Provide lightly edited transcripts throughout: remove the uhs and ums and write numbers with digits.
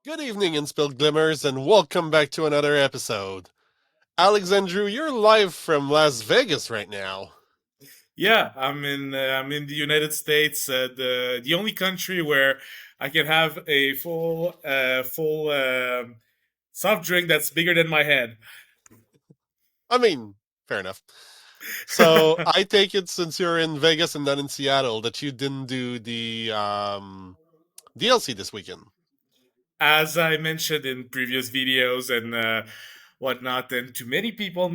Good evening, Inspilled Glimmers, and welcome back to another episode. Alexandru, you're live from Las Vegas right now. Yeah, I'm in the United States, the only country where I can have a full soft drink that's bigger than my head. I mean, fair enough. So I take it since you're in Vegas and not in Seattle that you didn't do the DLC this weekend. As I mentioned in previous videos and whatnot, and to many people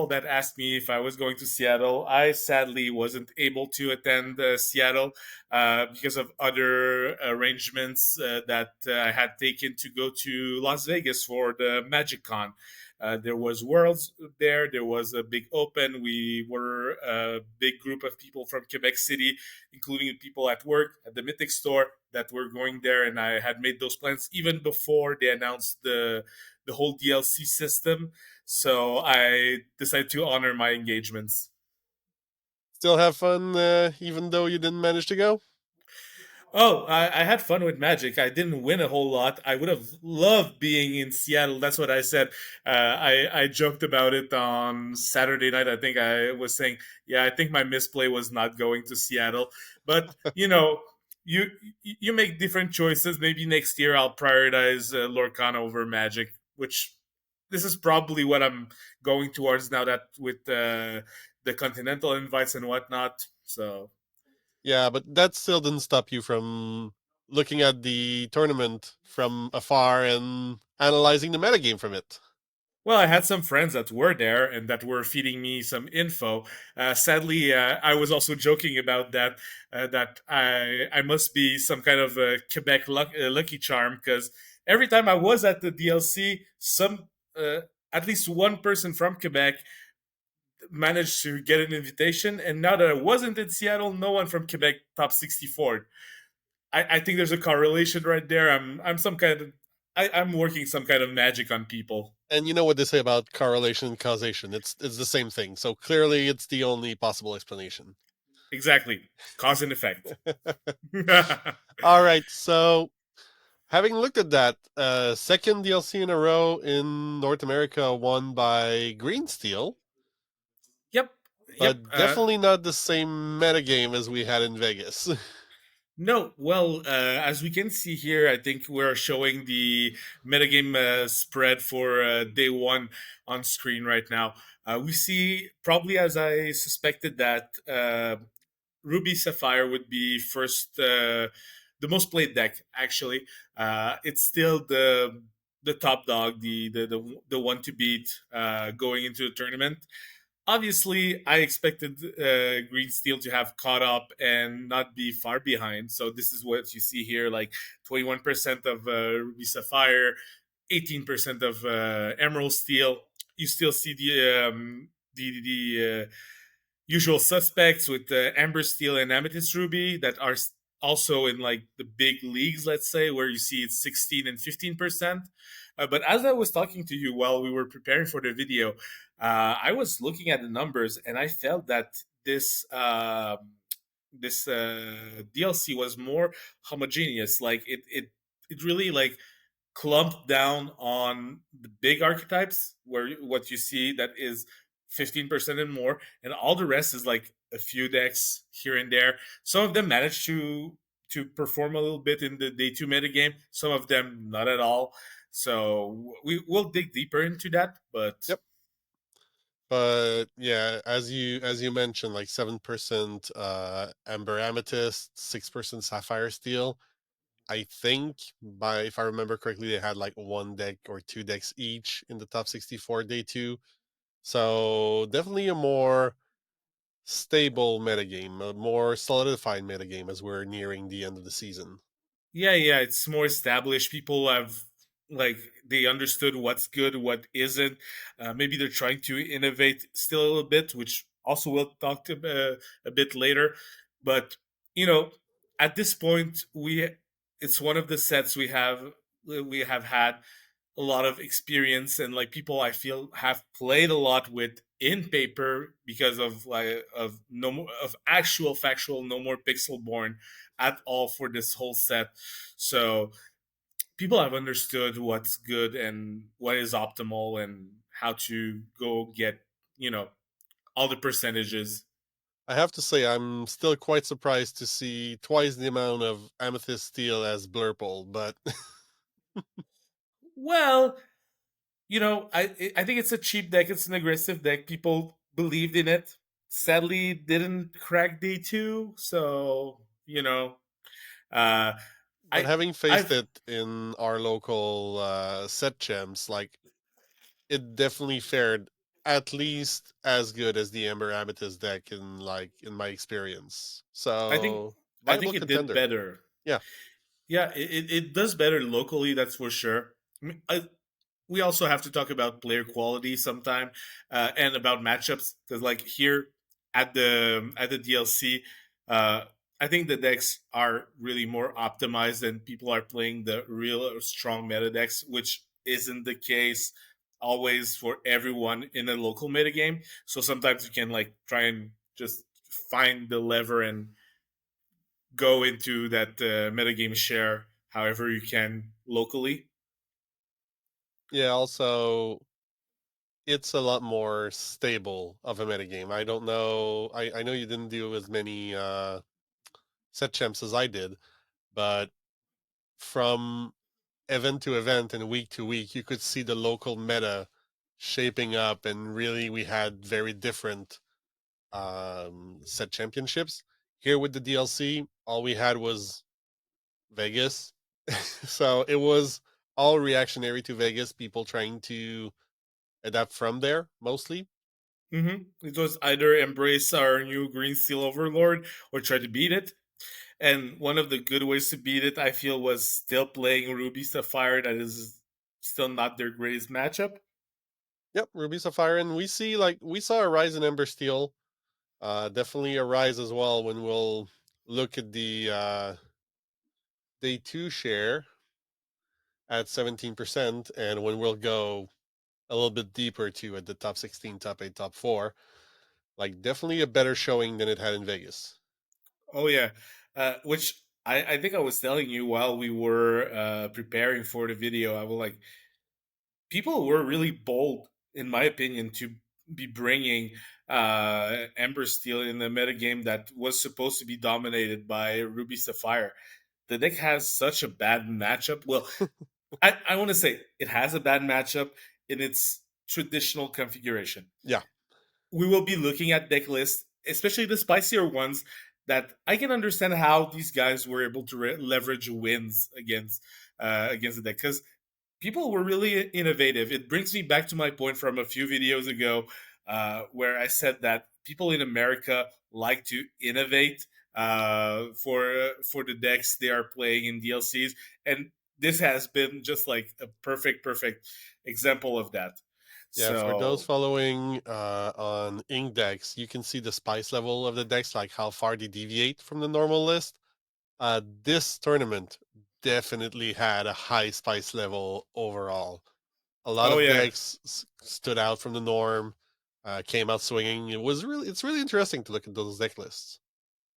that asked me if I was going to Seattle, I sadly wasn't able to attend Seattle because of other arrangements that I had taken to go to Las Vegas for the Magic Con. There was Worlds there. There was a big open. We were a big group of people from Quebec City, including people at work at the Mythic store that were going there, and I had made those plans even before they announced the whole DLC system. So I decided to honor my engagements. Still have fun, even though you didn't manage to go? Oh, I had fun with Magic. I didn't win a whole lot. I would have loved being in Seattle. That's what I said. I joked about it on Saturday night. I think I was saying, yeah, I think my misplay was not going to Seattle. But you you make different choices. Maybe next year I'll prioritize Lorcana over Magic, which this is probably what I'm going towards now that with the continental invites and whatnot. So Yeah, but that still didn't stop you from looking at the tournament from afar and analyzing the metagame from it. well, I had some friends that were there and that were feeding me some info. Sadly, I was also joking about that. That I must be some kind of a Quebec lucky charm because every time I was at the DLC, some at least one person from Quebec managed to get an invitation. And now that I wasn't in Seattle, no one from Quebec top 64. I think there's a correlation right there. I'm some kind of I'm working some kind of magic on people. And you know what they say about correlation and causation. It's the same thing. So clearly it's the only possible explanation. Exactly. Cause and effect. All right. So having looked at that, second DLC in a row in North America won by Green Steel, Yep. Yep. but definitely not the same metagame as we had in Vegas. No, well, as we can see here, I think we're showing the metagame spread for day one on screen right now. We see, probably as I suspected, that Ruby Sapphire would be first, the most played deck. Actually, it's still the top dog, the one to beat going into the tournament. Obviously, I expected Green Steel to have caught up and not be far behind. So this is what you see here: like 21% of Ruby Sapphire, 18% of Emerald Steel. You still see the usual suspects with Amber Steel and Amethyst Ruby that are also in like the big leagues, let's say, where you see it's 16 and 15%. But as I was talking to you while we were preparing for the video, I was looking at the numbers and I felt that this DLC was more homogeneous. Like it really like clumped down on the big archetypes where what you see that is 15% and more, and all the rest is like a few decks here and there. Some of them managed to perform a little bit in the day two metagame, some of them not at all. So we will dig deeper into that, but Yep. But yeah, as you mentioned, like 7% Amber Amethyst, 6% Sapphire Steel. I think by if I remember correctly, they had like one deck or two decks each in the top 64 day two. So definitely a more stable metagame, a more solidified metagame as we're nearing the end of the season. yeah, it's more established. People have like they understood what's good, what isn't. Maybe they're trying to innovate still a little bit, which also we'll talk to a bit later. But you know, at this point, we it's one of the sets we have had a lot of experience and like people I feel have played a lot with in paper because of like of no more of actual factual no more pixel born at all for this whole set. So people have understood what's good and what is optimal and how to go get, you know, all the percentages. I have to say, I'm still quite surprised to see twice the amount of Amethyst Steel as Blurple, but Well, I think it's a cheap deck. It's an aggressive deck. People believed in it. Sadly, it didn't crack D2. So uh, but I having faced I've it in our local set gems, like it definitely fared at least as good as the Ember Amethyst deck in my experience. I think So I viable think it did contender. better. Yeah. Yeah, it does better locally. That's for sure. We also have to talk about player quality sometime, and about matchups, because like here at the DLC, uh, I think the decks are really more optimized and people are playing the real strong meta decks, which isn't the case always for everyone in a local meta game. So sometimes you can like try and just find the lever and go into that metagame share however you can locally. Yeah, also it's a lot more stable of a metagame. I don't know I know you didn't do as many set champs as I did, but from event to event and week to week, you could see the local meta shaping up, and really we had very different set championships. Here with the DLC, all we had was Vegas. So it was all reactionary to Vegas, people trying to adapt from there mostly. It was either embrace our new green steel overlord or try to beat it. And one of the good ways to beat it, I feel, was still playing Ruby Sapphire. That is still not their greatest matchup. Yep, Ruby Sapphire, and we saw a rise in Ember Steel. Definitely a rise as well when we'll look at the day two share at 17%, and when we'll go a little bit deeper too at the top 16, top 8, top 4, like definitely a better showing than it had in Vegas. Oh yeah, which I think I was telling you while we were preparing for the video. I was like, people were really bold, in my opinion, to be bringing Ember Steel in a metagame that was supposed to be dominated by Ruby Sapphire. The deck has such a bad matchup. Well, I want to say it has a bad matchup in its traditional configuration. Yeah, We will be looking at deck lists, especially the spicier ones, that I can understand how these guys were able to leverage wins against the deck, because people were really innovative. It brings me back to my point from a few videos ago, where I said that people in America like to innovate for the decks they are playing in DLCs, and this has been just like a perfect example of that. yeah. For those So, following on Index, you can see the spice level of the decks, like how far they deviate from the normal list. This tournament definitely had a high spice level overall. A lot oh of yeah. decks stood out from the norm, came out swinging. It's really interesting to look at those deck lists.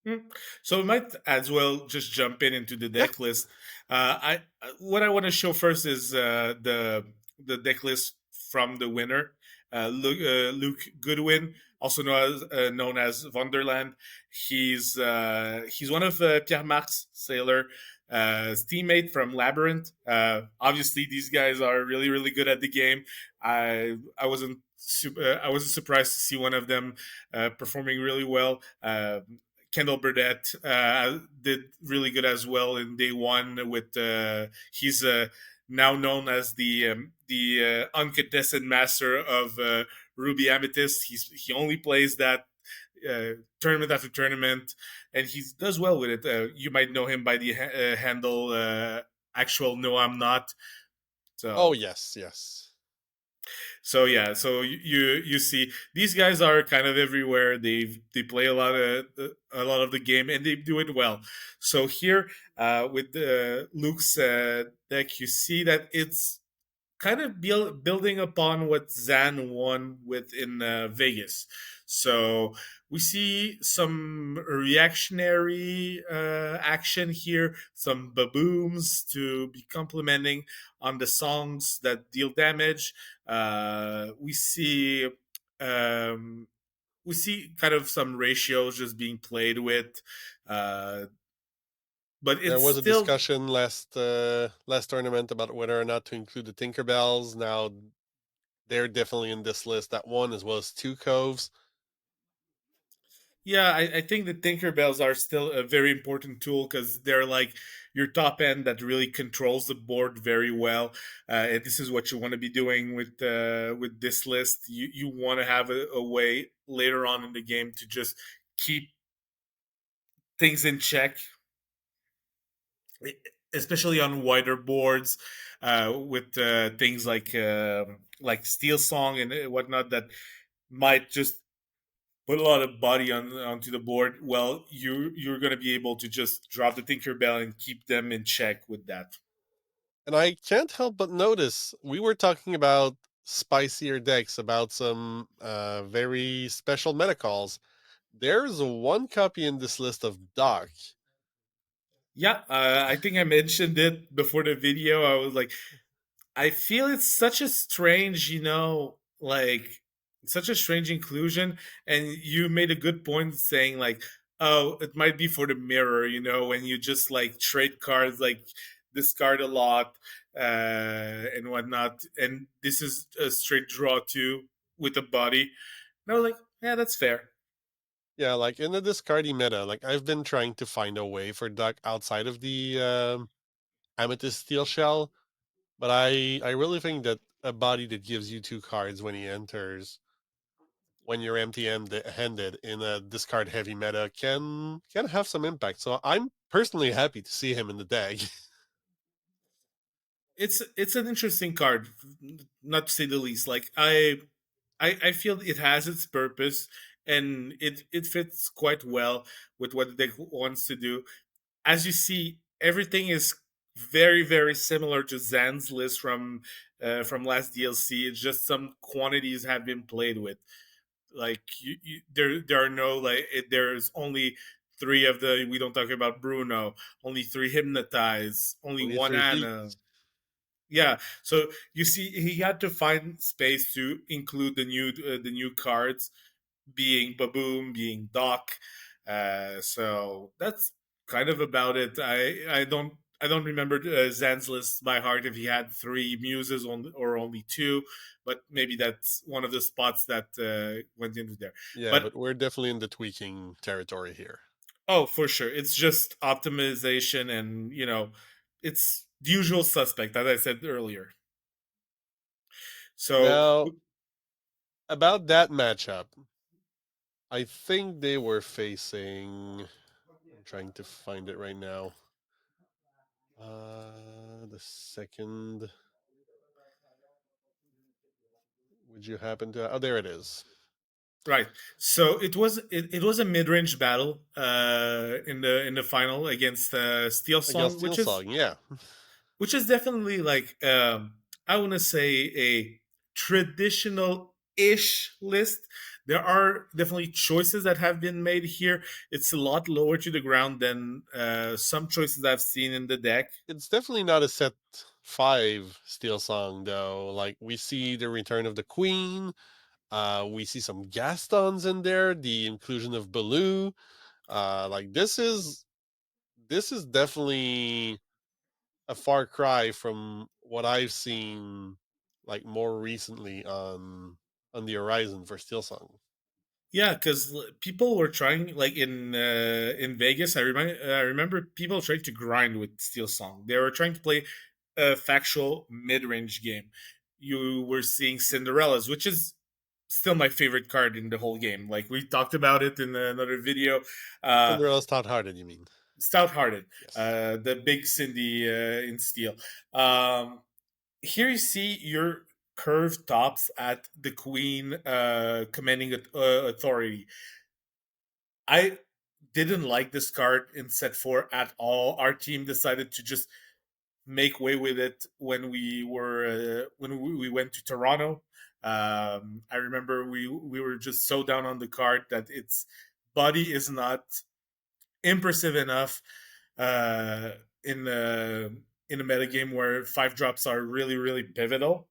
Hmm. So we might as well just jump in into the Yeah, deck list. I What I want to show first is the deck list from the winner, Luke Goodwin, also known as Wonderland. He's one of Pierre Marc's sailor. Teammate from Labyrinth. Obviously, these guys are really good at the game. I wasn't surprised to see one of them performing really well. Kendall Burdett did really good as well in day one. With he's now known as the uncontested master of Ruby Amethyst. He only plays that tournament after tournament, and he does well with it. You might know him by the handle actual No I'm Not. oh So yes, yes. so yeah, so you see these guys are kind of everywhere. They play a lot of the game and they do it well. So here with Luke's deck, you see that kind of building upon what Zan won with in Vegas. So we see some reactionary action here, some babooms to be complementing on the songs that deal damage. Um, we see kind of some ratios just being played with, uh, but There it's was a still. discussion last tournament about whether or not to include the Tinkerbells. Now they're definitely in this list. That one as well as two coves. Yeah, I think the Tinkerbells are still a very important tool because they're like your top end that really controls the board very well. And this is what you want to be doing with this list. You want to have a way later on in the game to just keep things in check, especially on wider boards with things like Steelsong and whatnot that might just put a lot of body onto the board. Well, you're going to be able to just drop the Tinkerbell and keep them in check with that. And I can't help but notice we were talking about spicier decks, about some very special meta calls. There's one copy in this list of Doc. Yeah, I think I mentioned it before the video. I was like, I feel it's such a strange, such a strange inclusion. And you made a good point saying like, oh, it might be for the mirror, when you just like trade cards, like discard a lot and whatnot. And this is a straight draw too with a body. And I was like, yeah, that's fair. Yeah, like in the discardy meta, like I've been trying to find a way for Duck outside of the Amethyst Steel Shell, but I really think that a body that gives you two cards when he enters, when you're empty-handed in a discard heavy meta, can have some impact. So I'm personally happy to see him in the deck. It's an interesting card, not to say the least. Like I feel it has its purpose and it fits quite well with what the deck wants to do. As you see, everything is very very similar to Zan's list from last DLC. It's just some quantities have been played with. Like there are no there's only three of the we don't talk about Bruno, only three hypnotize, only Only one three Anna. peaks. Yeah, so you see, he had to find space to include the new cards, being Baboom, being Doc. So that's kind of about it. I don't remember Zan's list by heart if he had three muses or only two, but maybe that's one of the spots that went into there. Yeah, But but we're definitely in the tweaking territory here. oh, for sure, it's just optimization, and it's the usual suspect, as I said earlier. So Now, about that matchup, I think they were facing. I'm trying to find it right now. The second. Would you happen to? Oh, there it is. right. So it was a mid range battle in the final against Against Steelsong, Steelsong, yeah. which is definitely like I want to say a traditional ish list. There are definitely choices that have been made here. It's a lot lower to the ground than some choices I've seen in the deck. It's definitely not a set five Steelsong though. Like we see the return of the Queen. We see some Gastons in there. The inclusion of Baloo. Like this is definitely a far cry from what I've seen like more recently on the horizon for Steelsong. Yeah, because people were trying, like in Vegas. I remember people trying to grind with Steel Song. They were trying to play a factual mid range game. You were seeing Cinderella's, which is still my favorite card in the whole game. Like we talked about it in another video. Uh, Cinderella's Tot Hearted, you mean? Stout Hearted, Yes. the big Cindy in Steel. Um, Here you see your curved tops at the Queen commanding authority. I didn't like this card in set four at all. Our team decided to just make way with it when we went to Toronto. I remember we were just so down on the card that its body is not impressive enough uh, in the in a metagame where 5 drops are really pivotal.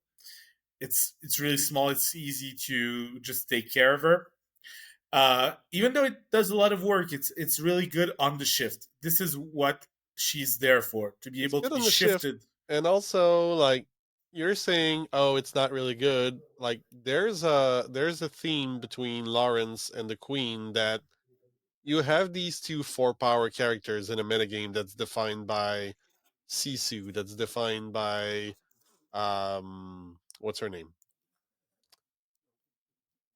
It's really small. It's easy to just take care of her. Even though it does a lot of work, it's really good on the shift. This is what she's there for, to be It's able to good be on the shift, shifted. and also like you're saying, oh, it's not really good. Like there's a theme between Lawrence and the Queen that you have these two four power characters in a metagame that's defined by Sisu, that's defined by what's her name?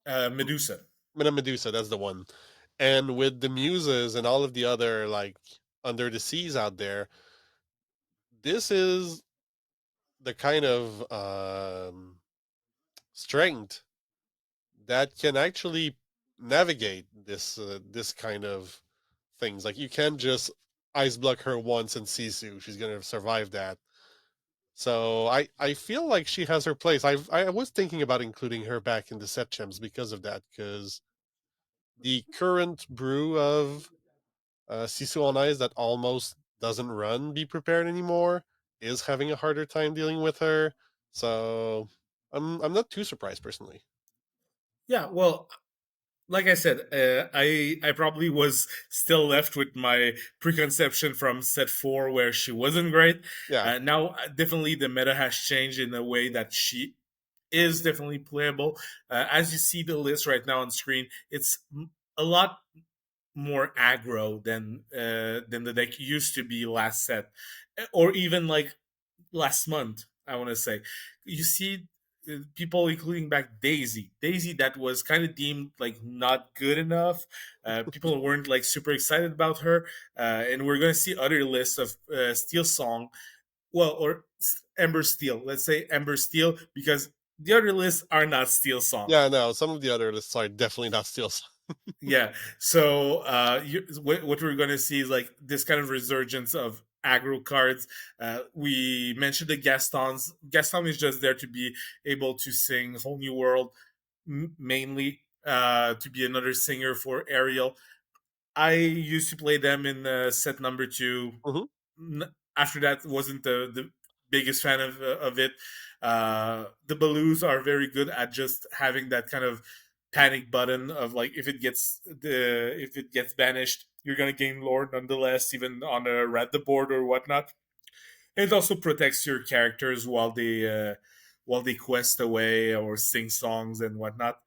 Medusa. Medusa, that's the one. And with the muses and all of the other like under the seas out there, this is the kind of strength that can actually navigate this kind of things. Like you can't just ice block her once and Sisu; she's gonna survive that. So I feel like she has her place. I was thinking about including her back in the set gems because of that. Because the current brew of Sisu on Ice that almost doesn't run Be Prepared anymore is having a harder time dealing with her. So I'm not too surprised personally. Yeah, well, like I said, I probably was still left with my preconception from set 4 where she wasn't great. Yeah. Now, definitely the meta has changed in a way that she is definitely playable. As you see the list right now on screen, it's a lot more aggro than the deck used to be last set, or even like last month. I want to say, you see people including back Daisy that was kind of deemed like not good enough. People weren't like super excited about her, and we're going to see other lists of Steelsong, well, or Ember Steel. Let's say Ember Steel because the other lists are not Steelsong. Yeah, no, some of the other lists are definitely not steals. Yeah. So what we're going to see is like this kind of resurgence of aggro cards. We mentioned the Gastons. Gaston is just there to be able to sing Whole New World, mainly to be another singer for Ariel. I used to play them in set number 2. Hmm. After that, wasn't the biggest fan of it. The Baloos are very good at just having that kind of panic button of like if it gets banished, you're gonna gain lore nonetheless, even on a red the board or whatnot. And it also protects your characters while they quest away or sing songs and whatnot.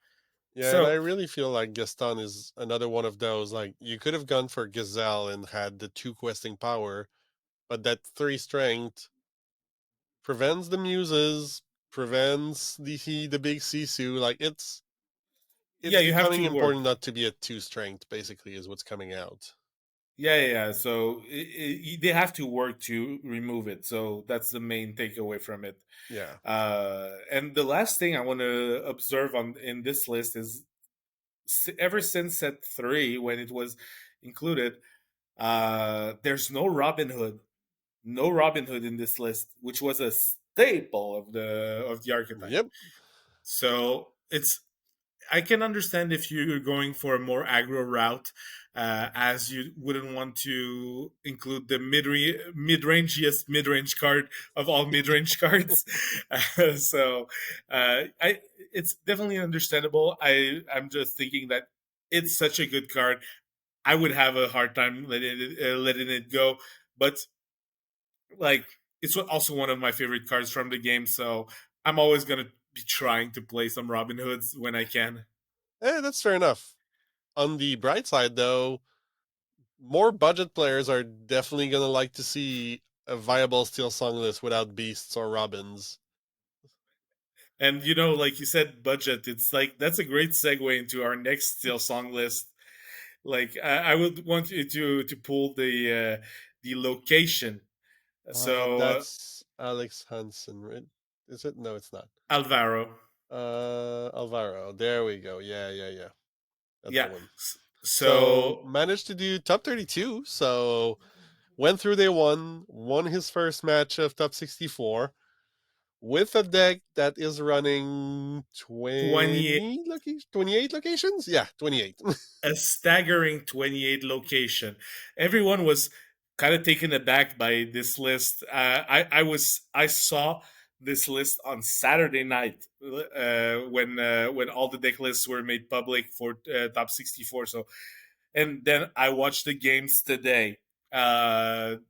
Yeah, and I So really feel like Gaston is another one of those. Like you could have gone for Gazelle and had the two questing power, but that three strength prevents the muses, prevents the big Sisu. Like yeah, it's you have becoming to important work. not to be at two strength. Basically, is what's coming out. Yeah. So they have to work to remove it. So that's the main takeaway from it. Yeah. And the last thing I want to observe on in this list is ever since set 3 when it was included, there's no Robin Hood in this list, which was a staple of the archetype. Yep. So it's I can understand if you're going for a more aggro route, as you wouldn't want to include the mid-rangiest mid-range card of all mid-range cards. So I it's definitely understandable. I'm just thinking that it's such a good card. I would have a hard time letting it go, but like it's also one of my favorite cards from the game. So I'm always gonna be trying to play some Robin Hoods when I can. That's fair enough. On the bright side, though, more budget players are definitely gonna like to see a viable steel song list without beasts or robins. And you know, like you said, budget. It's like that's a great segue into our next Steel song list. Like I would want you to pull the location. So That's Alex Hansen, right? Is it? No, it's not. Alvaro, Alvaro. There we go. Yeah, yeah, yeah. That's the yeah. one. So So managed to do top 32. So Went through day one, won his first match of top 64 with a deck that is running 28 28 locations? Yeah, 28. A staggering 28 location. Everyone was kind of taken aback by this list. I saw this list on Saturday night when all the deck lists were made public for top 64. So and then I watched the games today. While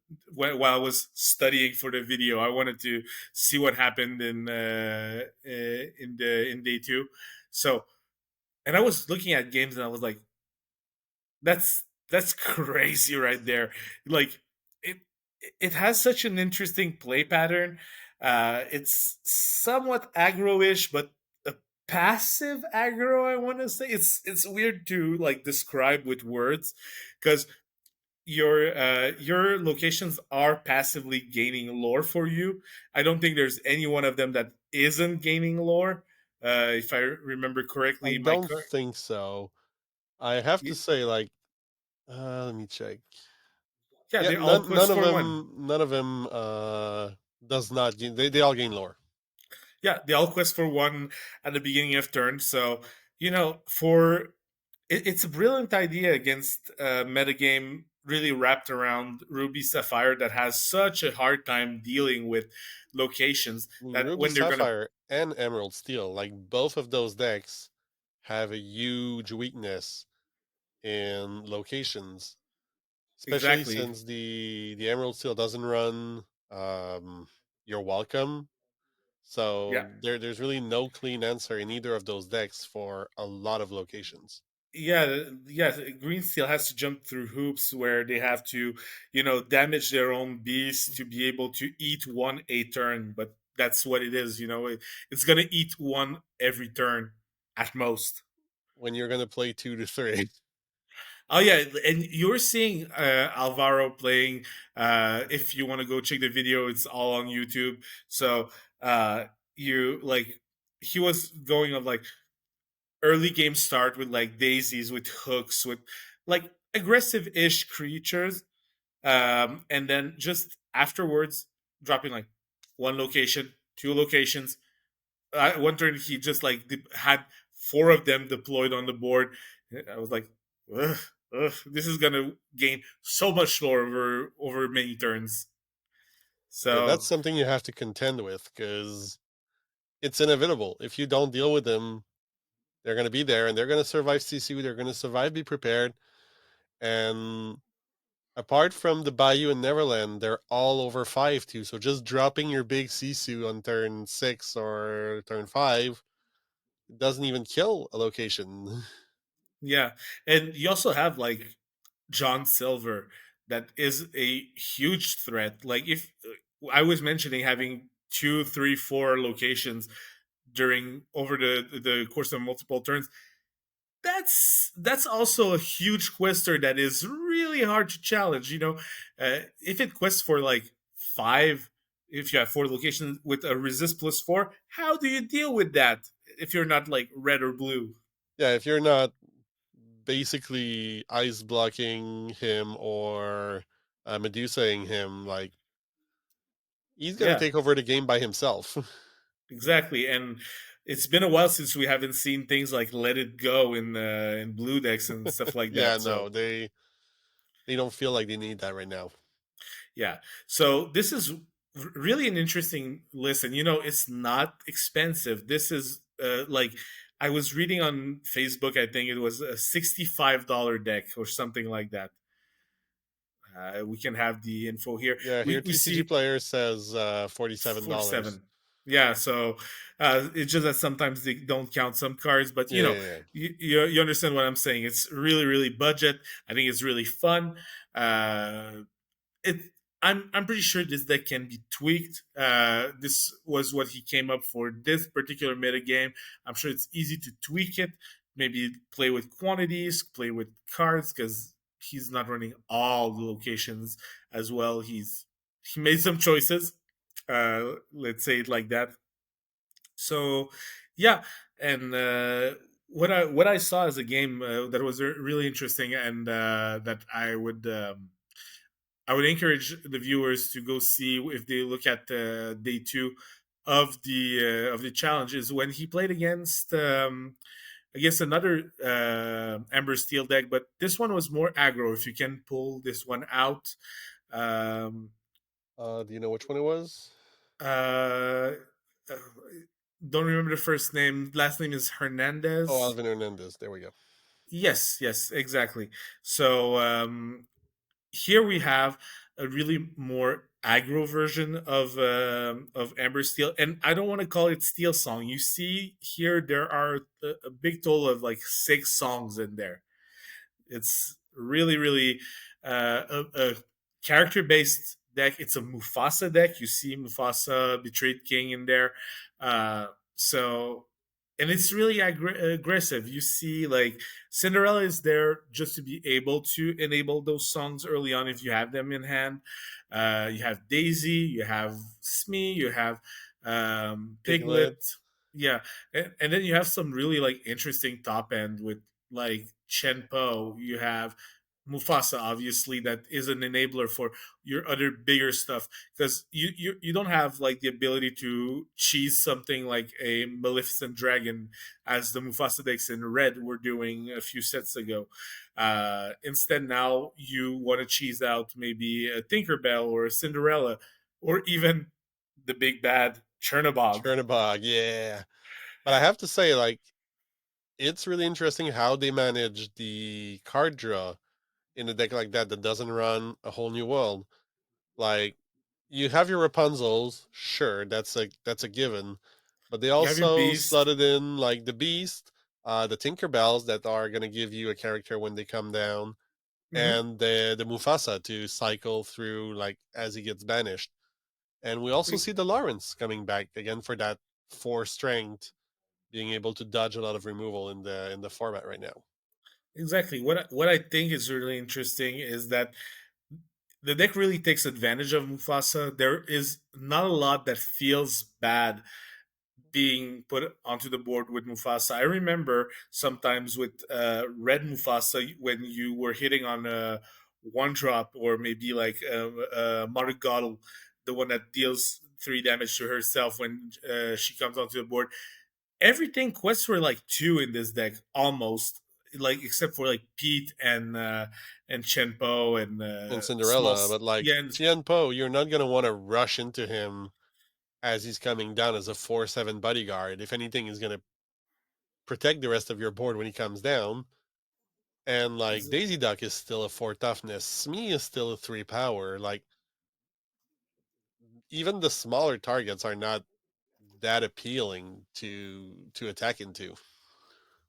I was studying for the video, I wanted to see what happened in day two. So, and I was looking at games, and I was like, that's crazy right there. Like it it has such an interesting play pattern. It's somewhat aggro-ish, but a passive aggro, I want to say. It's weird to like describe with words because your locations are passively gaining lore for you. I don't think there's any one of them that isn't gaining lore. If I remember I correctly, my don't think so. I have to say, like, let me check. yeah, Yeah, they're all quest for one. none of them does not gain. They all gain lore. Yeah, the all quest for one at the beginning of turn. So for it's a brilliant idea against metagame really wrapped around Ruby Sapphire that has such a hard time dealing with locations I mean, that Ruby when they're gonna Sapphire and Emerald Steel, like both of those decks, have a huge weakness in locations, especially exactly. since the Emerald Steel doesn't run um, You're Welcome. Yeah. So there's really no clean answer in either of those decks for a lot of locations. Yeah, green steel has to jump through hoops where they have to damage their own beast to be able to eat one a turn, but that's what it is. It's gonna eat one every turn at most. When you're gonna play 2 to 3. Oh yeah, and you're seeing Alvaro playing. If you want to go check the video, it's all on YouTube. So you like he was going of like early game start with like daisies, with hooks, with like aggressive-ish creatures, and then just afterwards dropping like one location, two locations. One turn he just like had four of them deployed on the board. I was like, ugh, this is gonna gain so much lore over many turns. Yeah, So that's something you have to contend with because it's inevitable. If you don't deal with them, they're going to be there and they're going to survive CC. They're going to survive, be prepared. And apart from the Bayou and Neverland, they're all over 5 too. So just dropping your big Sisu on turn 6 or turn 5 doesn't even kill a location. yeah, and you also have like John Silver that is a huge threat. Like if I was mentioning having two, three, four locations during over the course of multiple turns, that's also a huge quester that is really hard to challenge. If it quests for like five, if you have four locations with a resist +4, how do you deal with that if you're not like red or blue? Yeah, if you're not basically ice blocking him or Medusaing him, like he's going to Yeah, take over the game by himself. exactly. And it's been a while since we haven't seen things like Let It Go in blue decks and stuff like Yeah, that. no, So they don't feel like they need that right now. yeah. So this is really an interesting list, and it's not expensive. This is like I was reading on Facebook. I think it was a $65 deck or something like that. We can have the info here. Yeah, here We TCG see player says $47. 47. Yeah, so it's just that sometimes they don't count some cards, but Yeah, yeah, yeah. you understand what I'm saying. It's really really budget. I think it's really fun. It I'm pretty sure this deck can be tweaked. This was what he came up for this particular meta game. I'm sure it's easy to tweak it. Maybe play with quantities, play with cards, because he's not running all the locations as well. He made some choices. Let's say it like that. So yeah, and what I saw as a game that was really interesting, and that I would I would encourage the viewers to go see if they look at day two of the challenge. Is when he played against another Ember Steel deck, but this one was more aggro. If you can pull this one out, um, Do you know which one it was? uh, uh, don't remember the first name. Last name is Oh, Hernandez. Alvin Hernandez. There we go. Yes, yes, exactly. So here we have a really more aggro version of Amber Steel, and I don't want to call it Steelsong. You see here there are a big total of like 6 songs in there. It's really, really a character based deck. It's a Mufasa deck. You see Mufasa, Betrayed King in there. Uh, so, and it's really aggressive. You see, like, Cinderella is there just to be able to enable those songs early on if you have them in hand. You have Daisy, you have Smee, you have Piglet. Piglet. Yeah, and then you have some really like interesting top end with like Chen Po. You have Mufasa, obviously, that is an enabler for your other bigger stuff because you don't have like the ability to cheese something like a Maleficent dragon as the Mufasa decks in red were doing a few sets ago. Instead, now you want to cheese out maybe a Tinkerbell or a Cinderella or even the big bad Chernabog. Chernabog, yeah. But I have to say, like, it's really interesting how they manage the card draw in a deck like that that doesn't run a whole new world. Like, you have your Rapunzels, sure, that's a given, but they You have your also Beast. slotted in like the Beast, the Tinkerbells that are gonna give you a character when they come down, Mhm. and the Mufasa to cycle through like as he gets banished. And we also see the Lawrence coming back again for that 4 strength, being able to dodge a lot of removal in the format right now. Exactly. What I think is really interesting is that the deck really takes advantage of Mufasa. There is not a lot that feels bad being put onto the board with Mufasa. I remember sometimes with red Mufasa when you were hitting on a 1 drop or maybe like Marigal, the one that deals 3 damage to herself when she comes onto the board. Everything quests were like 2 in this deck almost, like except for like Pete and Chenpo and And small Cinderella, but like yeah, and Tian Po, you're not gonna want to rush into him as he's coming down as a 4/7 bodyguard. If anything, he's gonna protect the rest of your board when he comes down. And like Daisy Duck is still a 4 toughness. Smee is still a 3 power. Like even the smaller targets are not that appealing to attack into.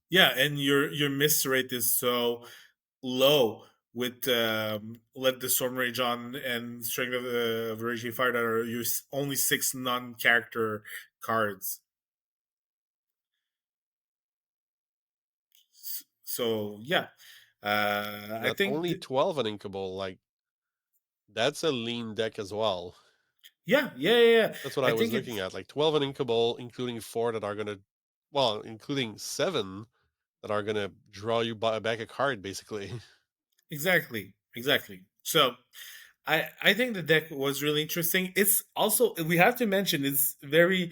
yeah, and your miss rate is so low with let the storm rage on and strength of the raging fire that are use only 6 non-character cards. So yeah, I But think only 12 on Inkable, like that's a lean deck as well. yeah, yeah, yeah, yeah. That's what I I was think looking it's at. Like 12 on Inkable, including 4 that are gonna, well, including 7 that are gonna draw you back a card, basically. exactly. So I think the deck was really interesting. It's also we have to mention it's very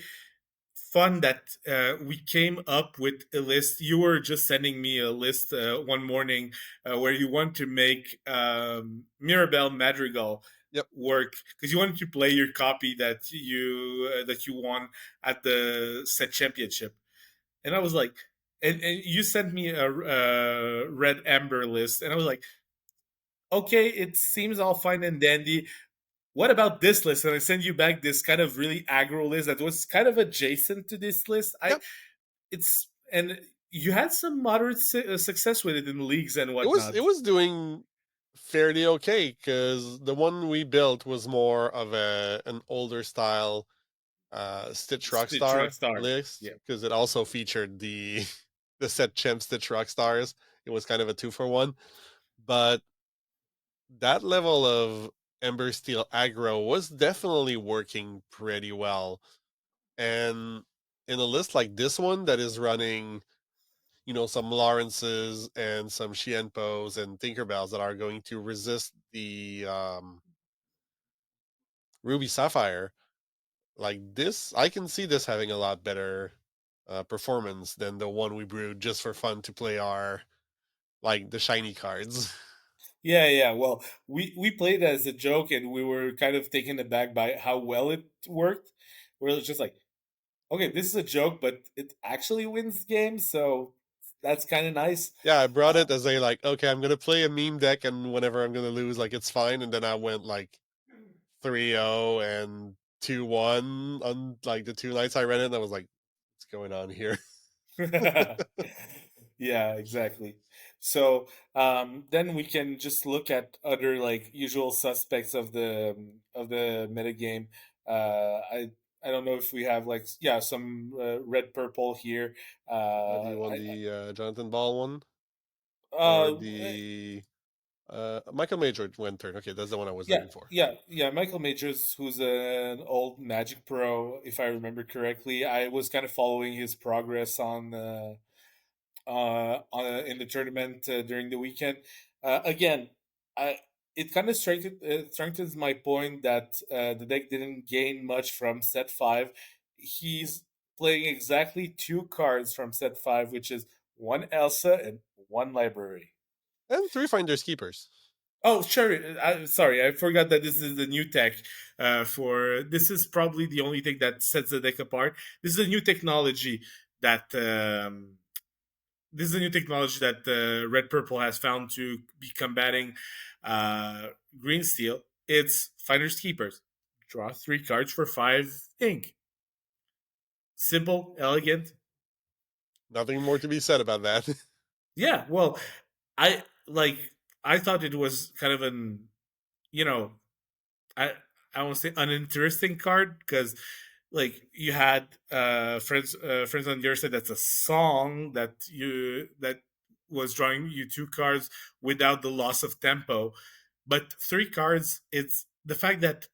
fun that we came up with a list. You were just sending me a list one morning where you want to make Mirabelle Madrigal Yep. work because you wanted to play your copy that you won at the set championship, and I was like, and you sent me a red amber list, and I was like, okay, it seems all fine and dandy. What about this list? And I send you back this kind of really aggro list that was kind of adjacent to this list. I Yep. it's and you had some moderate success with it in leagues and It whatnot. was doing fairly okay because the one we built was more of an older style Stitch Stitch Rockstar Rockstar, list yeah, because it also featured the the set champ Stitch Rockstars. It was kind of a 2-for-1, but that level of Ember Steel aggro was definitely working pretty well. And in a list like this one that is running, some Lawrences and some Shienpos and Tinkerbells that are going to resist Ruby Sapphire, like this, I can see this having a lot better performance than the one we brewed just for fun to play our like the shiny cards. Yeah, yeah. Well, we played as a joke, and we were kind of taken aback by how well it worked. We're just like, okay, this is a joke, but it actually wins games, so that's kind of nice. Yeah, I brought Uh, it as a like, okay, I'm gonna play a meme deck, and whenever I'm gonna lose, like it's fine. And then I went like 3-0 and 2-1 on like the two nights I ran it, and I was like, what's going on here? yeah, exactly. So then we can just look at other like usual suspects of the metagame. I don't know if we have like yeah some red purple here. Do you want I the Jonathan Ball one or uh the Michael Major went third? Okay, that's the one I was yeah looking for. yeah Michael Majors, who's an old Magic pro, if I remember correctly. I was kind of following his progress in the tournament during the weekend. Again, I, it kind of strengthens my point that the deck didn't gain much from set five. He's playing exactly two cards from set five, which is one Elsa and one library. And three Finders Keepers. Oh, sure. Sorry, I forgot that this is the new tech. For this is probably the only thing that sets the deck apart. This is a new technology that this is a new technology that Red Purple has found to be combating Green Steel. It's Finders Keepers. Draw three cards for five ink. Simple, elegant. Nothing more to be said about that. Yeah, well, I like. I thought it was kind of an you know I I won't say uninteresting card because like you had friends on your side, that's a song that was drawing you two cards without the loss of tempo, but three cards. It's the fact that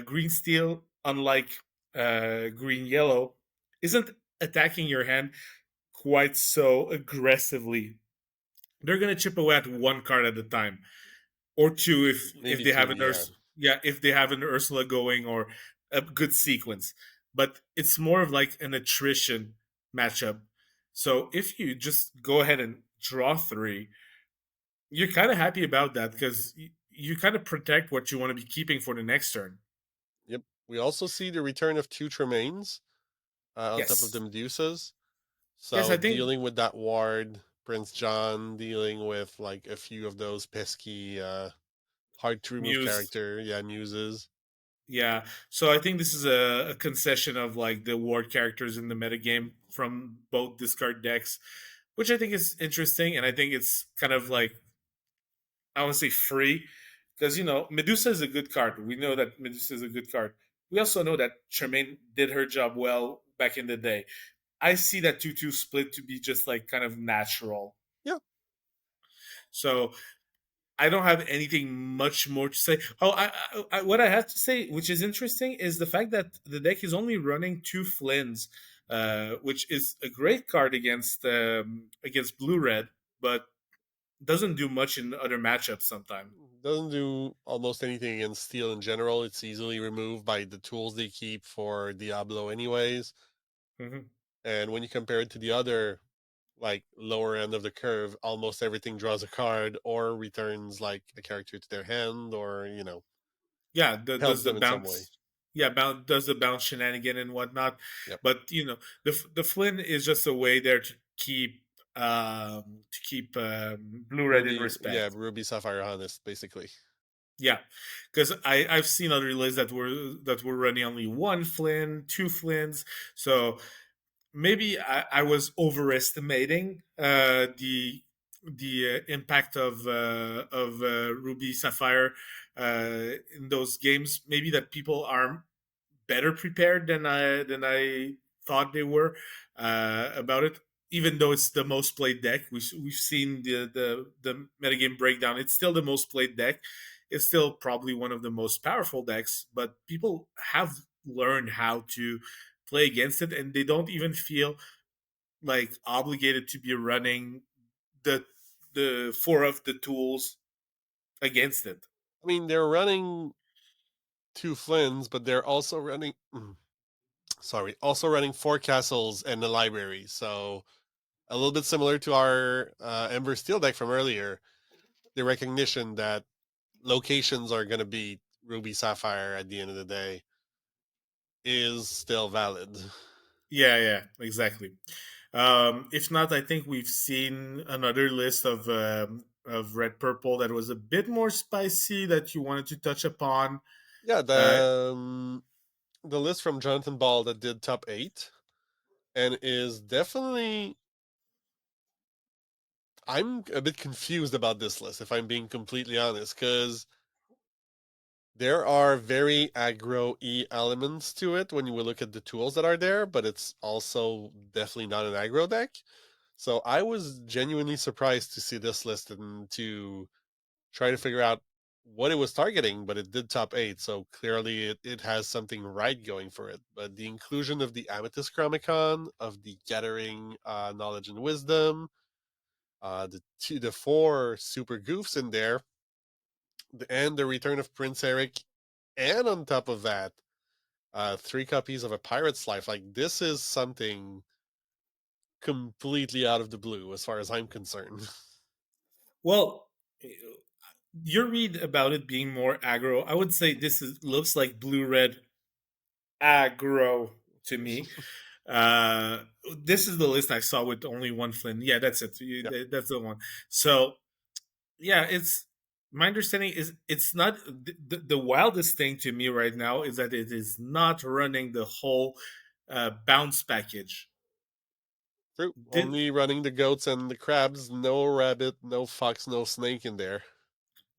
green steel, unlike green yellow, isn't attacking your hand quite so aggressively. They're gonna chip away at one card at a time or two if Maybe they have two, an yeah. yeah, if they have an Ursula going or a good sequence. But it's more of like an attrition matchup. So if you just go ahead and draw three, you're kind of happy about that because you kind of protect what you want to be keeping for the next turn. Yep. We also see the return of two Tremaines on top of the Yes, Medusas. yes, So I think dealing with that ward, Prince John dealing with like a few of those pesky, hard to remove Muse. character, yeah, muses. Yeah, so I think this is a concession of like the ward characters in the metagame from both discard decks, which I think is interesting, and I think it's kind of like I want to say free because Medusa is a good card. We know that Medusa is a good card. We also know that Charmaine did her job well back in the day. I see that 2-2 split to be just like kind of natural. Yeah. So I don't have anything much more to say. Oh, what I have to say, which is interesting, is the fact that the deck is only running two Flynns, which is a great card against blue red, but doesn't do much in other matchups sometimes. Doesn't do almost anything against steel in general. It's easily removed by the tools they keep for Diablo, anyways. Mm-hmm. And when you compare it to the other, like lower end of the curve, almost everything draws a card or returns like a character to their hand, or Yeah, helps does the them in some way. bounce, yeah, does the bounce shenanigan and whatnot. Yep. But the Flynn is just a way there to keep blue red in Yeah, respect. Ruby Sapphire Honest, basically. Yeah, because I've seen other lists that were running only one Flynn, two Flynns. So maybe I was overestimating the impact of Ruby Sapphire in those games. Maybe that people are better prepared than I thought they were about it. Even though it's the most played deck, we've seen the metagame breakdown. It's still the most played deck. It's still probably one of the most powerful decks, but people have learned how to play against it, and they don't even feel like obligated to be running the the four of the tools against it. I mean, they're running two Flynns, but they're also running. Sorry, also running four castles and a library. So a little bit similar to our Ember Steel deck from earlier. The recognition that locations are going to be Ruby Sapphire at the end of the day is still valid. Yeah, yeah, exactly. If not, I think we've seen another list of red purple that was a bit more spicy that you wanted to touch upon. Yeah, Uh, the list from Jonathan Ball that did top eight and is definitely. I'm a bit confused about this list if I'm being completely honest, because there are very aggro e elements to it when you look at the tools that are there, but it's also definitely not an aggro deck. So I was genuinely surprised to see this list and to try to figure out what it was targeting, but it did top eight, so clearly it has something right going for it. But the inclusion of the Amethyst Chromicon, of the Gathering Knowledge and Wisdom, the four super goofs in there, and the return of Prince Eric, and on top of that, three copies of a Pirate's Life. Like, this is something completely out of the blue as far as I'm concerned. well, your read about it being more aggro, I would say looks like blue red aggro to me. Uh, this is the list I saw with only one Flynn. Yeah, that's it. Yeah, That's the one. So yeah, it's my understanding is it's not the wildest thing to me right now is that it is not running the whole bounce package. true. Did Only running the goats and the crabs, no rabbit, no fox, no snake in there.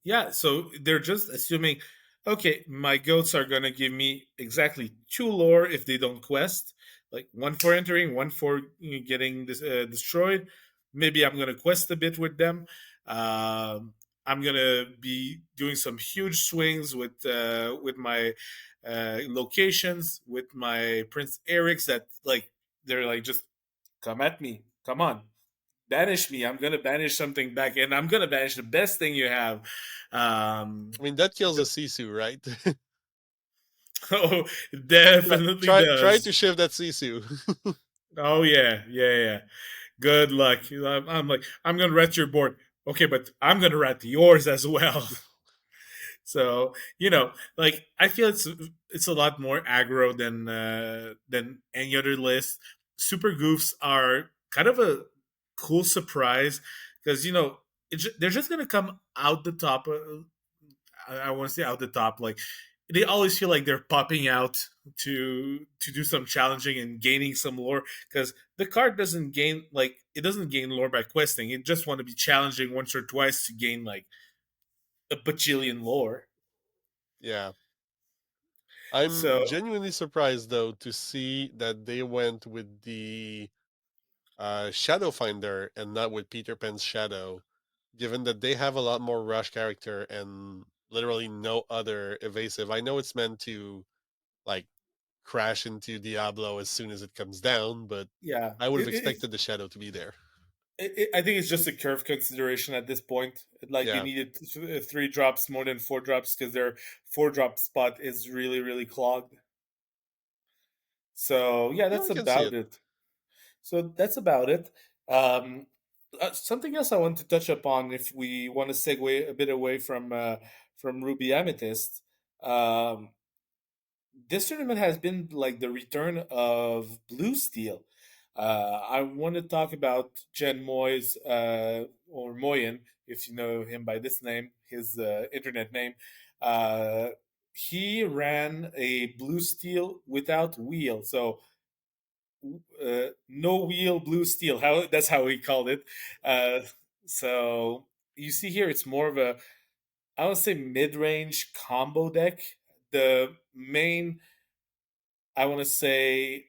Yeah, so they're just assuming, okay, my goats are gonna give me exactly two lore if they don't quest, like one for entering, one for getting destroyed. Maybe I'm gonna quest a bit with them. I'm gonna be doing some huge swings with my locations, with my Prince Eric's that like they're like just come at me, come on, banish me. I'm gonna banish something back, and I'm gonna banish the best thing you have. Um, I mean, that kills a Sisu, right? oh, try, definitely try does. to shift that Sisu. Oh yeah, yeah, yeah. Good luck. I'm like, I'm gonna rat your board. Okay, but I'm gonna rat yours as well. So like I feel it's a lot more aggro than any other list. Super goofs are kind of a cool surprise because they're just gonna come out the top. I want to say out the top. Like they always feel like they're popping out to do some challenging and gaining some lore because the card doesn't gain like it doesn't gain lore by questing. It just want to be challenging once or twice to gain like a bajillion lore. Yeah. I'm So genuinely surprised, though, to see that they went with the Shadow Finder and not with Peter Pan's Shadow, given that they have a lot more rush character and literally no other evasive. I know it's meant to, like, crash into Diablo as soon as it comes down, but yeah, I would have expected the Shadow to be there. I think it's just a curve consideration at this point. Like they Yeah. needed three drops more than four drops because their four drop spot is really really clogged. So yeah, Yeah, that's I can see about it. it. So that's about it. Um, Something else I want to touch upon, if we want to segue a bit away from Ruby Amethyst, um, this tournament has been like the return of Blue Steel. I want to talk about Jen Moyes or Moyen, if you know him by this name, his internet name. Uh, he ran a Blue Steel without wheel, so no wheel blue steel. How that's how he called it. Uh, so you see here, it's more of a I would say mid range combo deck. The main I want to say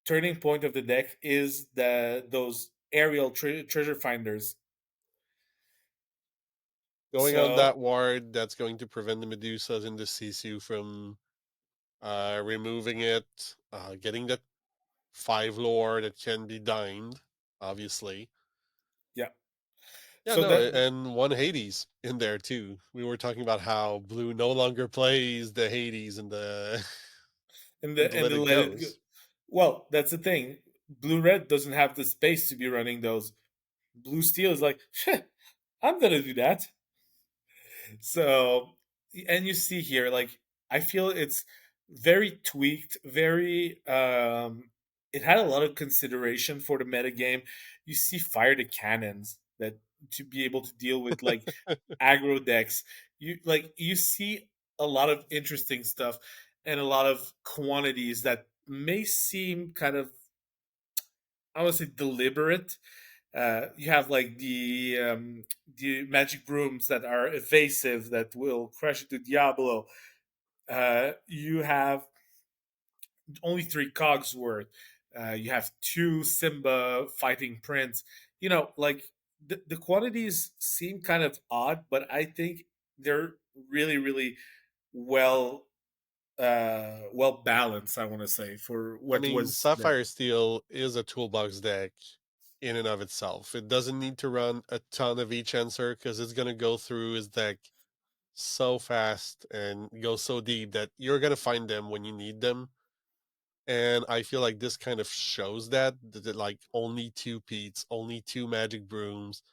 turning point of the deck is those aerial treasure finders. Going on So that ward, that's going to prevent the Medusas and the Sisu from removing it, getting that five lore that can be dined, obviously. yeah, Yeah, So no, that and one Hades in there too. We were talking about how blue no longer plays the Hades and the and the and Let the It let it go. Goes. Well, that's the thing. Blue red doesn't have the space to be running those. Blue steel is like, I'm gonna do that. So, and you see here, like, I feel it's very tweaked, very it had a lot of consideration for the metagame. You see fire the cannons that to be able to deal with like aggro decks. You see a lot of interesting stuff and a lot of quantities that may seem kind of, I would say, deliberate. You have like the magic brooms that are evasive that will crush into Diablo. You have only three cogs worth. You have two Simba fighting Prince. You know, like the quantities seem kind of odd, but I think they're really, really well well balanced. I want to say for I what mean, was there. Sapphire Steel is a toolbox deck in and of itself. It doesn't need to run a ton of each answer because it's gonna go through his deck so fast and go so deep that you're gonna find them when you need them. And I feel like this kind of shows that like only two Pete's, only two magic brooms,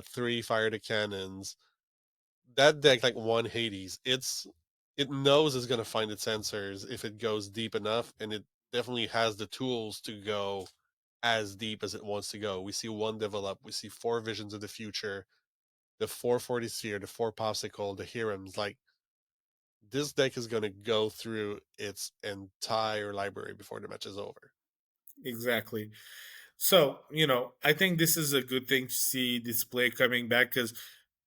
three fire to cannons. That deck like one Hades. It knows it's gonna find its answers if it goes deep enough, and it definitely has the tools to go as deep as it wants to go. We see one develop, we see four visions of the future, the 440 sphere, the four popsicle, the Hirams. Like this deck is gonna go through its entire library before the match is over. Exactly. So, I think this is a good thing to see display coming back because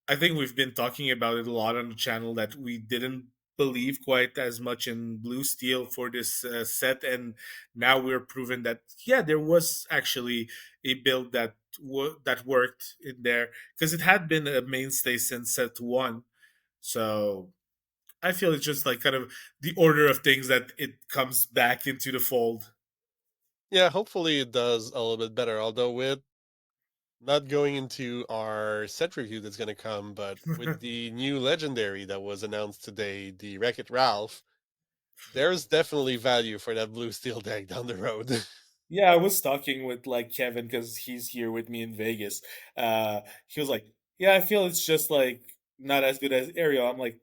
I think we've been talking about it a lot on the channel that we didn't believe quite as much in Blue Steel for this set, and now we're proven that yeah, there was actually a build that worked in there because it had been a mainstay since set one. So I feel it's just like kind of the order of things that it comes back into the fold. Yeah, hopefully it does a little bit better. Although with not going into our set review that's going to come, but with the new legendary that was announced today, the Wreck It Ralph, there's definitely value for that blue steel deck down the road. Yeah, I was talking with like Kevin because he's here with me in Vegas. He was like, "Yeah, I feel it's just like not as good as Ariel." I'm like,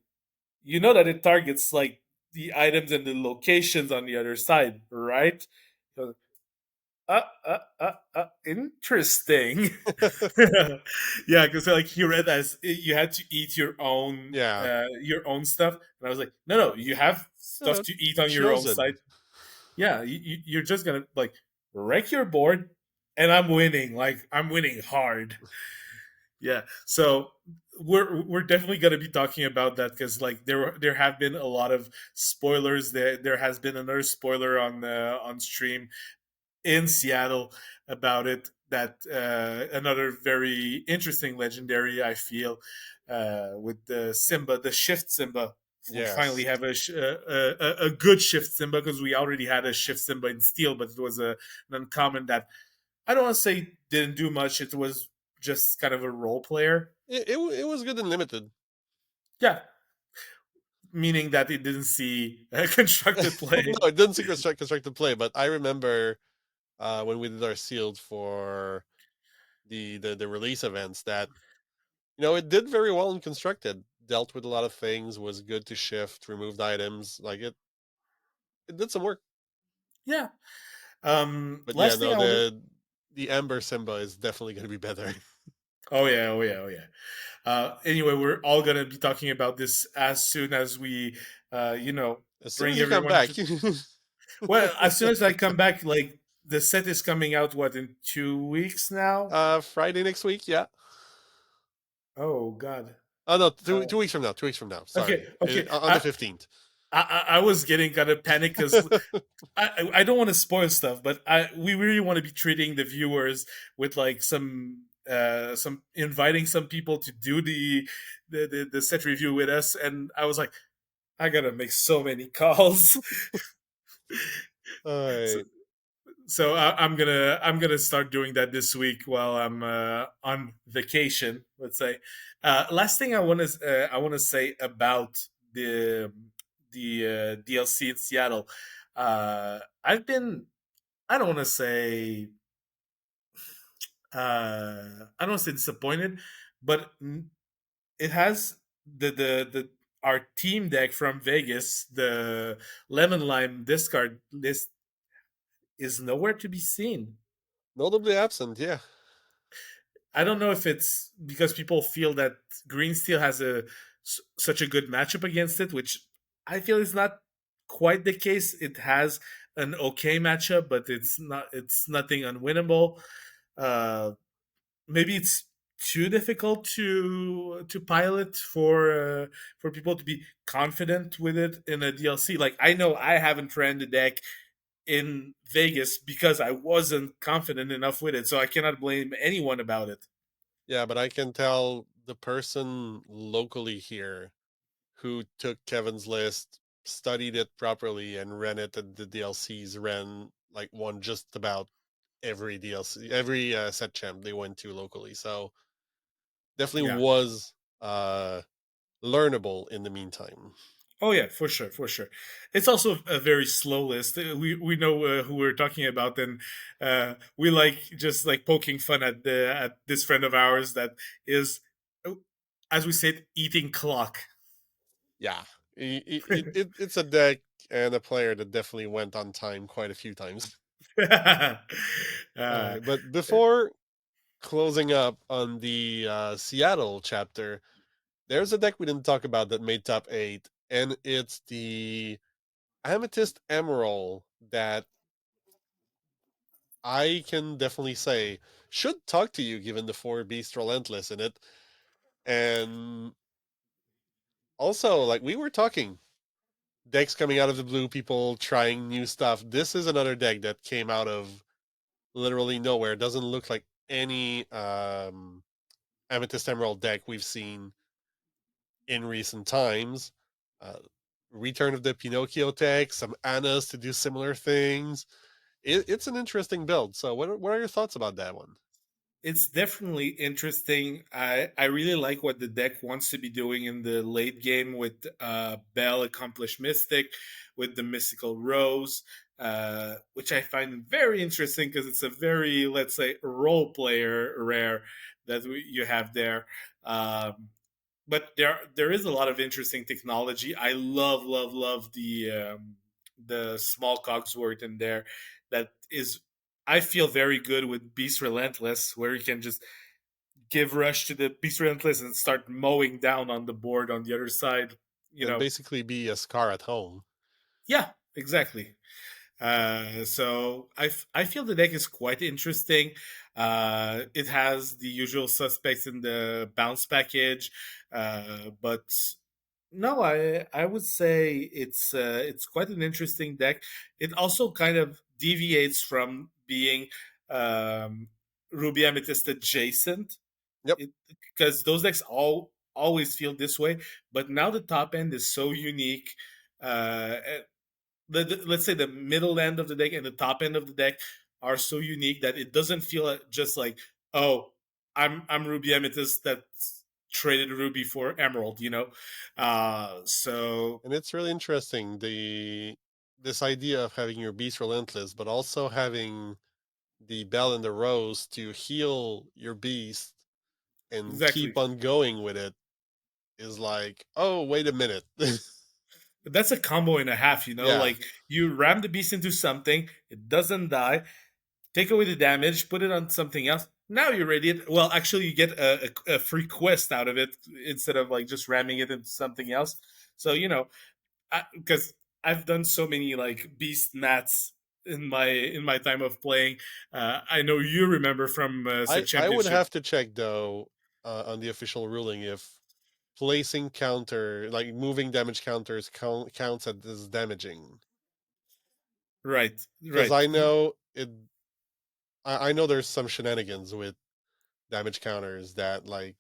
"You know that it targets like the items and the locations on the other side, right?" He was interesting. Yeah, because like he read as you had to eat Yeah. your own stuff, and I was like, "No, no, you have No, stuff no, to eat on your own chosen. side. Yeah, you're just gonna like wreck your board, and I'm winning. Like I'm winning hard. Yeah, so we're definitely gonna be talking about that because like there have been a lot of spoilers. There has been another spoiler on stream in Seattle about it. That another very interesting legendary I feel with the Simba, the Shift Simba. We finally Yes. have a good Shift Simba because we already had a Shift Simba in Steel, but it was an uncommon that I don't want to say didn't do much. It was just kind of a role player. It was good and limited. Yeah, meaning that it didn't see constructed play. No, it didn't see constructed play, but I remember when we did our sealed for the release events that it did very well in constructed. Dealt with a lot of things, was good to shift, removed items. Like it did some work. Yeah. But yeah, Last thing no, I want to. the Ember Simba is definitely going to be better Oh yeah, oh yeah, oh yeah. Anyway, we're all gonna be talking about this as soon as we, you know, as soon bring as you come everyone. back. Well, as soon as I come back, like the set is coming out. What in 2 weeks now? Friday next week, yeah. Oh God. Oh no, Uh, two weeks from now. 2 weeks from now. okay, Sorry, okay. on the 15th. I was getting kind of panicked because I don't want to spoil stuff, but we really want to be treating the viewers with like some inviting some people to do the set review with us, and I was like, I gotta make so many calls. All so, right. So I'm gonna start doing that this week while I'm on vacation. Let's say. Last thing I want to say about the DLC in Seattle. I've been I don't want to say I don't want to say disappointed, but it has the our team deck from Vegas, the lemon lime discard list is nowhere to be seen. Notably absent, yeah. I don't know if it's because people feel that Green Steel has such a good matchup against it, which I feel is not quite the case. It has an okay matchup, but it's nothing unwinnable. Uh, Maybe it's too difficult to pilot for people to be confident with it in a DLC. Like I know I haven't ran the deck in Vegas because I wasn't confident enough with it, so I cannot blame anyone about it. Yeah, but I can tell the person locally here who took Kevin's list, studied it properly, and ran it at the DLCs, ran like one just about every DLC, every set champ they went to locally. So definitely Yeah. was learnable in the meantime. Oh yeah, for sure, for sure. It's also a very slow list. We know who we're talking about, and we like just like poking fun at this friend of ours that is, uh, as we said, eating clock. Yeah, it's a deck and a player that definitely went on time quite a few times. All uh, right, but before closing up on the Seattle chapter, there's a deck we didn't talk about that made top eight, and it's the Amethyst Emerald that I can definitely say should talk to you given the four Beast Relentless in it. And also, like we were talking, decks coming out of the blue, people trying new stuff. This is another deck that came out of literally nowhere. It doesn't look like any Amethyst Emerald deck we've seen in recent times. Uh, Return of the Pinocchio tech, some Annas to do similar things. It's an interesting build. So, what are your thoughts about that one? it's definitely interesting. I really like what the deck wants to be doing in the late game with Bell Accomplished Mystic, with the Mystical Rose, which I find very interesting because it's a very, let's say, role player rare that you have there. Um, but there is a lot of interesting technology. I love the small cogsworth in there that is I feel very good with Beast Relentless, where you can just give rush to the Beast Relentless and start mowing down on the board on the other side. You And know, basically be a Scar at home. yeah, exactly. So I feel the deck is quite interesting. It has the usual suspects in the bounce package, but no, I would say it's quite an interesting deck. It also kind of deviates from being um, Ruby Amethyst adjacent. Yep. It because those decks always feel this way, but now the top end is so unique. Let's say the middle end of the deck and the top end of the deck are so unique that it doesn't feel just like, oh, I'm Ruby Amethyst that traded Ruby for Emerald, you know. So And it's really interesting this idea of having your Beast Relentless, but also having the Bell and the Rose to heal your beast and exactly, keep on going with it is like, oh, wait a minute. that's a combo and a half, you know. Yeah. Like you ram the beast into something, it doesn't die, take away the damage, put it on something else. Now you're ready. Well, actually, you get a free quest out of it instead of like just ramming it into something else. So you know, because I've done so many like beast mats in my time of playing. I know you remember from set I would championship, have to check though on the official ruling if placing counter like moving damage counters counts as damaging right? because Right. I know it. I know there's some shenanigans with damage counters that like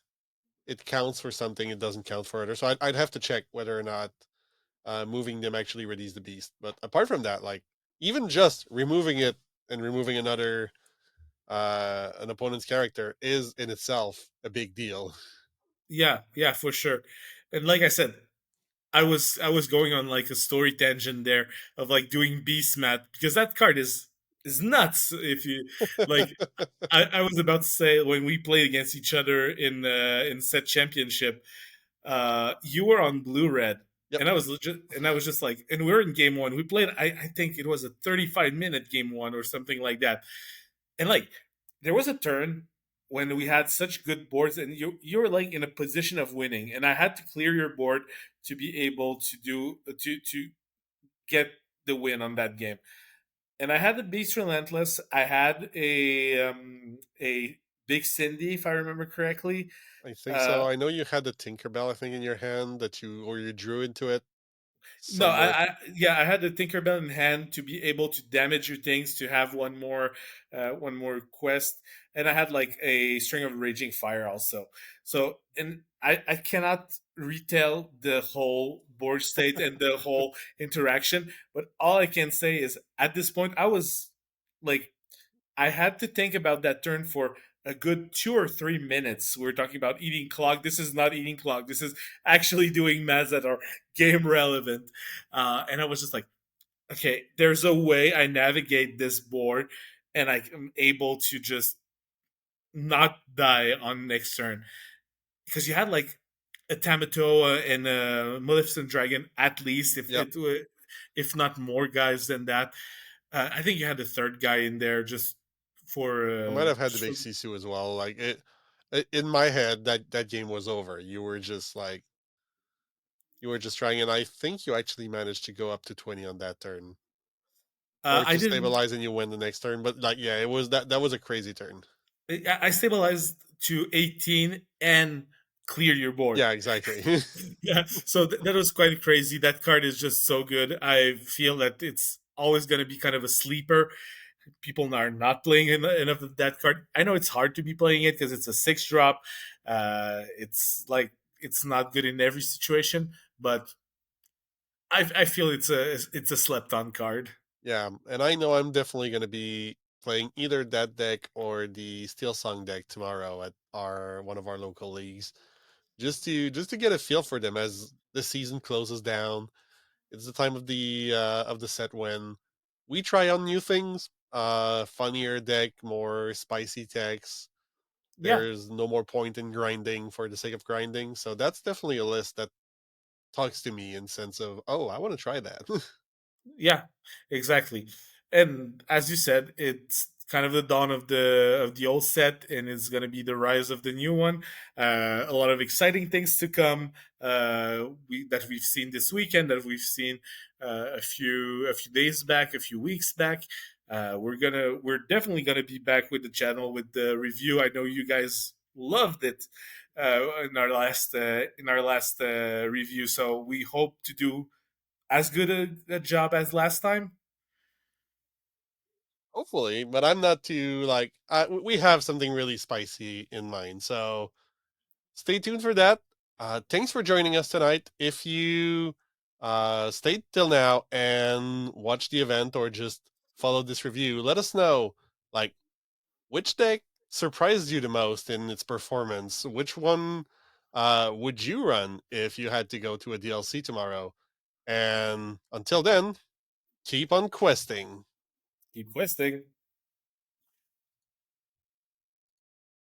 it counts for something, it doesn't count for other. So I'd have to check whether or not moving them actually readies the beast. But apart from that, like even just removing it and removing another an opponent's character is in itself a big deal. Yeah, yeah, for sure. And like I said, I was going on like a story tangent there of like doing beast mat because that card is nuts. If you like, I was about to say when we played against each other in set championship, you were on blue red, Yep, and I was just like, and we were in game one. We played, I think it was a 35-minute game one or something like that, and like there was a turn when we had such good boards, and you were like in a position of winning, and I had to clear your board to be able to do to get the win on that game. And I had the Beast Relentless. I had a Big Cindy, if I remember correctly. I think so. Uh, I know you had the Tinkerbell, I think, in your hand that you drew into it No, somewhere. yeah, I had the Tinkerbell in hand to be able to damage your things, to have one more quest, and I had like a string of raging fire also. So, and I cannot retell the whole board state and the whole interaction, but all I can say is at this point I was like I had to think about that turn for a good 2 or 3 minutes. We're talking about eating clock. This is not eating clock. This is actually doing maths that are game relevant. And I was just like, okay, there's a way I navigate this board and I am able to just not die on next turn. Because you had like a Tamatoa and a Maleficent Dragon, at least, Yep. if not more guys than that. I think you had a third guy in there I might have had the just for big Sisu as well. Like in my head, that game was over. You were just trying, and I think you actually managed to go up to 20 on that turn, or I to didn't. stabilize and you win the next turn. But like, yeah, it was that was a crazy turn. I stabilized to 18 and clear your board. Yeah, exactly. Yeah, so that was quite crazy. That card is just so good. I feel that it's always going to be kind of a sleeper. People are not playing enough of that card. I know it's hard to be playing it because it's a 6 drop. It's like it's not good in every situation, but I feel it's a slept on card. Yeah, and I know I'm definitely going to be playing either that deck or the Steelsong deck tomorrow at our one of our local leagues, just to get a feel for them as the season closes down. It's the time of the set when we try on new things, funnier deck, more spicy decks. Yeah, There's no more point in grinding for the sake of grinding, so that's definitely a list that talks to me in sense of, oh, I want to try that. yeah, exactly. And as you said, it's kind of the dawn of the old set, and it's going to be the rise of the new one. A lot of exciting things to come. That we've seen this weekend, that we've seen a few days back, a few weeks back. We're definitely gonna be back with the channel with the review. I know you guys loved it in our last review, so we hope to do as good a job as last time. Hopefully, but I'm not too like we have something really spicy in mind, so stay tuned for that. Thanks for joining us tonight. If you stayed till now and watched the event or just followed this review, let us know like which deck surprised you the most in its performance. Which one would you run if you had to go to a DLC tomorrow? And until then, keep on questing. Keep questing.